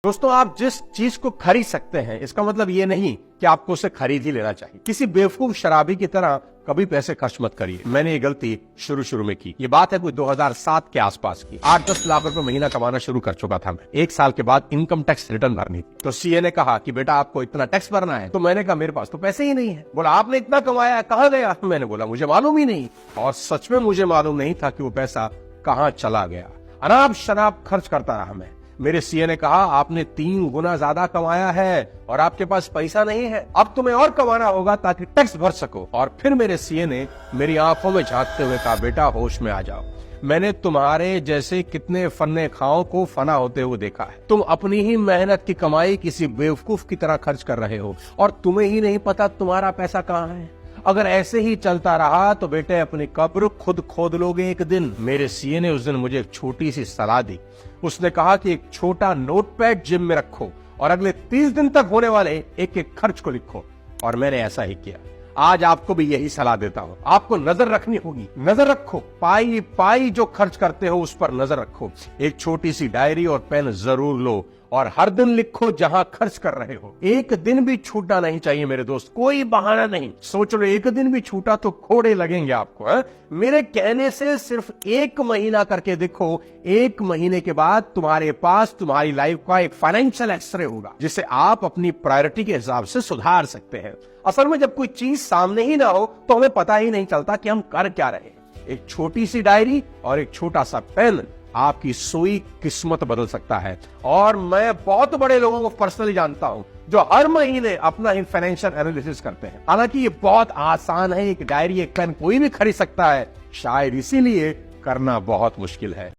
दोस्तों, आप जिस चीज को खरीद सकते हैं इसका मतलब ये नहीं कि आपको उसे खरीद ही लेना चाहिए। किसी बेवकूफ शराबी की तरह कभी पैसे खर्च मत करिए। मैंने ये गलती शुरू में की। ये बात है कोई 2007 के आसपास की। 8-10 लाख रुपए महीना कमाना शुरू कर चुका था मैं। 1 साल के बाद इनकम टैक्स रिटर्न भरनी थी। तो सीए ने कहा कि बेटा आपको इतना टैक्स भरना है। तो मैंने कहा मेरे पास तो पैसे ही नहीं है। बोला आपने इतना कमाया, कहाँ गया? मैंने बोला मुझे मालूम ही नहीं। और सच में मुझे मालूम नहीं था कि वो पैसा कहाँ चला गया। अनाप शनाप खर्च करता रहा मैं। मेरे सीए ने कहा आपने 3 गुना ज्यादा कमाया है और आपके पास पैसा नहीं है। अब तुम्हें और कमाना होगा ताकि टैक्स भर सको। और फिर मेरे सीए ने मेरी आंखों में झांकते हुए कहा बेटा होश में आ जाओ। मैंने तुम्हारे जैसे कितने फन्ने खाओं को फना होते हुए देखा है। तुम अपनी ही मेहनत की कमाई किसी बेवकूफ की तरह खर्च कर रहे हो और तुम्हें ही नहीं पता तुम्हारा पैसा कहाँ है। अगर ऐसे ही चलता रहा तो बेटे अपनी कब्र खुद खोद लोगे एक दिन। मेरे सीए ने उस दिन मुझे एक छोटी सी सलाह दी। उसने कहा कि एक छोटा नोटपैड जिम में रखो और अगले 30 दिन तक होने वाले एक एक खर्च को लिखो। और मैंने ऐसा ही किया। आज आपको भी यही सलाह देता हूँ। आपको नजर रखनी होगी। नजर रखो, पाई पाई जो खर्च करते हो उस पर नजर रखो। एक छोटी सी डायरी और पेन जरूर लो और हर दिन लिखो जहां खर्च कर रहे हो। एक दिन भी छूटना नहीं चाहिए मेरे दोस्त, कोई बहाना नहीं। सोच लो एक दिन भी छूटा तो कोड़े लगेंगे आपको। मेरे कहने से सिर्फ 1 महीना करके देखो। 1 महीने के बाद तुम्हारे पास तुम्हारी लाइफ का एक फाइनेंशियल एक्सरे होगा जिसे आप अपनी प्रायोरिटी के हिसाब से सुधार सकते हैं। असल में जब कोई चीज सामने ही ना हो तो हमें पता ही नहीं चलता कि हम कर क्या रहे हैं। एक छोटी सी डायरी और एक छोटा सा पेन आपकी सोई किस्मत बदल सकता है। और मैं बहुत बड़े लोगों को पर्सनली जानता हूं जो हर महीने अपना ही फाइनेंशियल एनालिसिस करते हैं। हालांकि ये बहुत आसान है। एक डायरी, एक पेन कोई भी खरीद सकता है, शायद इसीलिए करना बहुत मुश्किल है।